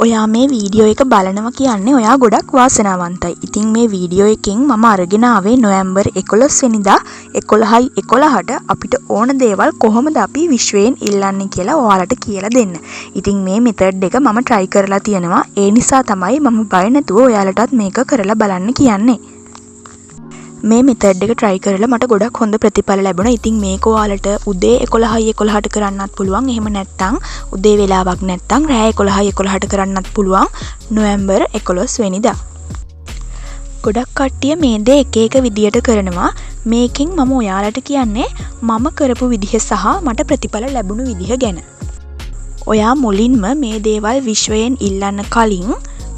ඔයා මේ වීඩියෝ එක බලනවා කියන්නේ ඔයා ගොඩක් වාසනාවන්තයි. ඉතින් මේ වීඩියෝ එකෙන් මම අරගෙන ආවේ නොවැම්බර් 11 වෙනිදා 11:11ට අපිට ඕන දේවල් කොහොමද අපි විශ්වයෙන් ඉල්ලන්නේ කියලා ඔයාලට කියලා දෙන්න. ඉතින් මේ මෙතඩ් එක මම try කරලා තියෙනවා. ඒ නිසා තමයි මම බය නැතුව ඔයාලටත් මේක කරලා බලන්න කියන්නේ. මේ මෙතඩ් එක try කරලා මට ගොඩක් හොඳ ප්‍රතිඵල ලැබුණා. ඉතින් මේක ඔයාලට උදේ 11:11ට කරන්නත් පුළුවන්. එහෙම නැත්නම් උදේ වෙලාවක් නැත්නම් රෑ 11:11ට කරන්නත් පුළුවන් නොවැම්බර් 11 වෙනිදා. ගොඩක් කට්ටිය මේ දේ එක එක විදියට කරනවා. මේකෙන් මම ඔයාලට කියන්නේ මම කරපු විදිහ සහ මට ප්‍රතිඵල ලැබුණු විදිහ ගැන. ඔයා මුලින්ම මේ දේවල් විශ්වයෙන් ඉල්ලන්න කලින්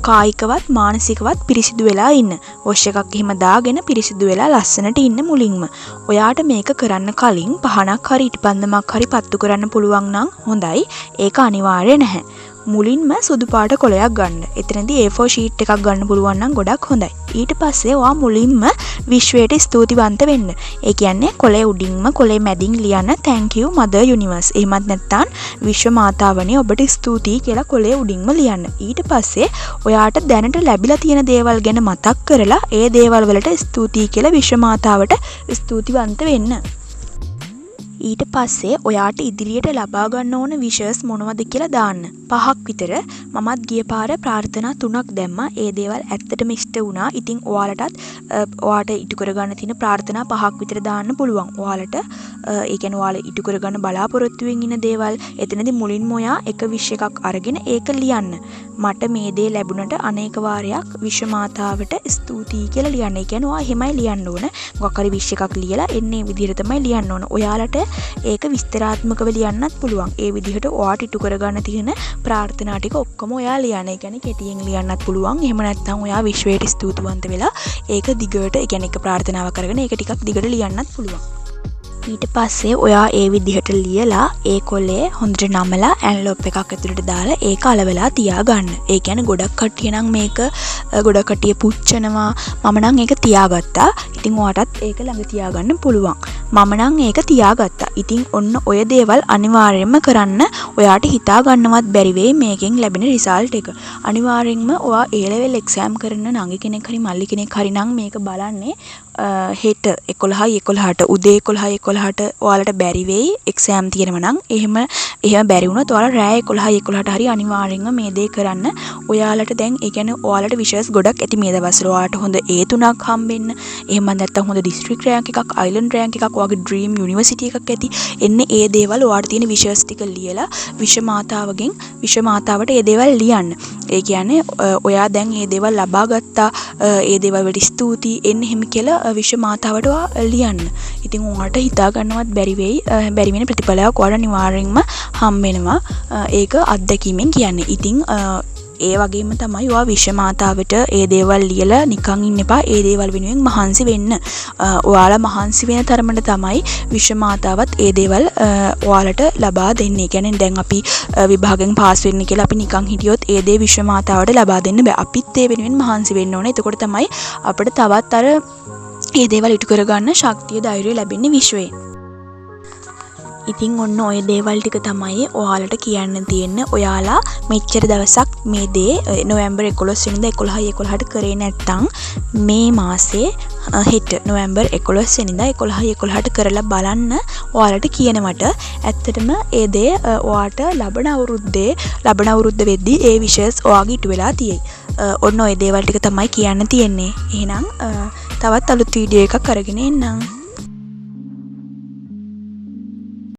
කායිකවත් මානසිකවත් පිරිසිදු වෙලා ඉන්න. වොෂ් එකක් එහෙම දාගෙන පිරිසිදු වෙලා ලස්සනට ඉන්න මුලින්ම. ඔයාට මේක කරන්න කලින් පහනක් හරි ඉටිපන්දමක් හරි පත්තු කරන්න පුළුවන් නම් හොඳයි. ඒක අනිවාර්ය නැහැ. මුලින්ම සුදු පාට කොලයක් ගන්න. එතනදී A4 sheet එකක් ගන්න පුළුවන් නම් ගොඩක් හොඳයි. ඊට පස්සේ ඔයා මුලින්ම විශ්වයට ස්තුතිවන්ත වෙන්න. ඒ කියන්නේ කොලේ උඩින්ම කොලේ මැදින් ලියන්න thank you mother universe. එහෙමත් නැත්නම් විශ්ව මාතාවනේ ඔබට ස්තුතියි කියලා කොලේ උඩින්ම ලියන්න. ඊට පස්සේ ඔයාට දැනට ලැබිලා තියෙන දේවල් ගැන මතක් කරලා ඒ දේවල් වලට ස්තුතියි කියලා විශ්ව මාතාවට ස්තුතිවන්ත වෙන්න. ඊට පස්සේ ඔයාට ඉදිරියට ලබා ගන්න ඕන විශේෂ මොනවද කියලා දාන්න. 5ක් විතර මමත් ගිය පාර ප්‍රාර්ථනා 3ක් දැම්මා. ඒ දේවල් ඇත්තටම ඉෂ්ට වුණා. ඉතින් ඔයාට ඉටු කරගන්න තියෙන ප්‍රාර්ථනා 5ක් විතර දාන්න පුළුවන්. ඔයාලට ඒ කියන්නේ ඔයාලා ඉටු කරගන්න බලාපොරොත්තුවෙන් ඉන්න දේවල් එතනදී මුලින්ම ඔයා එක විශ් එකක් අරගෙන ඒක ලියන්න. මට මේ දේ ලැබුණට අනේක වාරයක් විශ්ව මාතාවට ස්තුතියි කියලා ලියන්න. ඒ කියන්නේ ඔයා එහෙමයි ලියන්න ඕන. මොකක් හරි විශ් එකක් ලියලා එන්නේ විදිහට තමයි ලියන්න ඕන. ඔයාලට ඒක විස්තරාත්මකව ලියන්නත් පුළුවන්. ඒ විදිහට ඔයාට ඉටු කරගන්න තියෙන ප්‍රාර්ථනා ටික ඔක්කොම ඔයා ලියන්න. ඒ කියන්නේ කෙටියෙන් ලියන්නත් පුළුවන්. එහෙම නැත්නම් ඔයා විශ්වයට ස්තුතිවන්ත වෙලා ඒක දිගට ඒ කියන්නේ එක ප්‍රාර්ථනාවක් කරගෙන ඒක ටිකක් දිගට ලියන්නත් පුළුවන්. ඊට පස්සේ ඔයා ඒ විදිහට ලියලා ඒ කොලේ හොඳට නමලා ඇන්ලොප් එකක් ඇතුළට දාලා ඒක අලවලා තියාගන්න. ඒ කියන්නේ ගොඩක් කට්ටිය නම් මේක ගොඩක් කට්ටිය පුච්චනවා. මම නම් ඒක තියාගත්තා. ඉතින් ඔයාටත් ඒක ළඟ තියාගන්න පුළුවන්. මම නම් ඒක තියාගත්තා. ඉතින් ඔන්න ඔය දේවල් අනිවාර්යයෙන්ම කරන්න. ඔයාට හිතා ගන්නවත් බැරි වෙයි මේකෙන් ලැබෙන රිසල්ට් එක. අනිවාර්යෙන්ම ඔයා A level exam කරන නංගි කෙනෙක් හරි මල්ලි කෙනෙක් හරි නම් මේක බලන්නේ හෙට 11:11ට උදේ 11:11ට ඔයාලට බැරි වෙයි එක්සෑම් තියෙනවා නම් එහෙම බැරි වුණොත් ඔයාලා රෑ 11:11ට හරි අනිවාර්යෙන්ම මේ දේ කරන්න. ඔයාලට දැන් ඒ කියන්නේ ඔයාලට විශේෂ ගොඩක් ඇති මේ දවස්වල. ඔයාලට හොඳ A3ක් හම්බෙන්න. එහෙම නැත්නම් හොඳ district rank එකක්, island rank එකක්, ඔයාගේ dream university එකක් ඇති. එන්නේ ඒ දේවල් ඔයාට තියෙන විශේෂ ටික ලියලා විශ්ව මාතාවට ඒ දේවල් ලියන්න. ඒ කියන්නේ ඔයා දැන් ඒ දේවල් ලබා ගත්තා. ඒ දේවල් වලට ස්තුතියි එන්න එහෙම කියලා විශ්ව මාතාවට ලියන්න. ඉතින් ඔයාලට හිතා ගන්නවත් බැරි වෙන ප්‍රතිඵලයක් ඔයාලට අනිවාර්යෙන්ම හම්බ වෙනවා. ඒක අත්දැකීමෙන් කියන්නේ. ඉතින් ඒ වගේම තමයි ඔයා විශ්ව මාතාවට ඒ දේවල් ලියලා නිකන් ඉන්න එපා. ඒ දේවල් වෙනුවෙන් මහන්සි වෙන්න. ඔයාලා මහන්සි වෙන තරමට තමයි විශ්ව මාතාවත් ඒ දේවල් ඔයාලට ලබා දෙන්නේ. ඒ කියන්නේ දැන් අපි විභාගයෙන් පාස් වෙන්න කියලා අපි නිකන් හිටියොත් ඒ දේ විශ්ව මාතාවට ලබා දෙන්න බෑ. අපිත් ඒ වෙනුවෙන් මහන්සි වෙන්න ඕනේ. එතකොට තමයි අපිට තවත් අර ඒ දේවල් ඉටු කරගන්න ශක්තිය ධෛර්යය ලැබෙන්නේ විශ්වයෙන්. ඉතින් ඔන්න ඔය දේවල් ටික තමයි ඔයාලට කියන්න තියෙන්නේ. ඔයාලා මෙච්චර දවසක් මේ දේ නොවැම්බර් 11 වෙනිදා 11:11ට කරේ නැත්නම් මේ මාසේ හෙට නොවැම්බර් 11 වෙනිදා 11:11ට කරලා බලන්න ඔයාලට කියනවට ඇත්තටම ඒ දේ ඔයාට ලබන අවුරුද්ද වෙද්දී ඒ විශේෂ ඔයාගේ ඉටු වෙලා තියෙයි. ඔන්න ඔය දේවල් ටික තමයි කියන්න තියෙන්නේ. එහෙනම් තවත් අලුත් වීඩියෝ එකක් අරගෙන එන්නම්.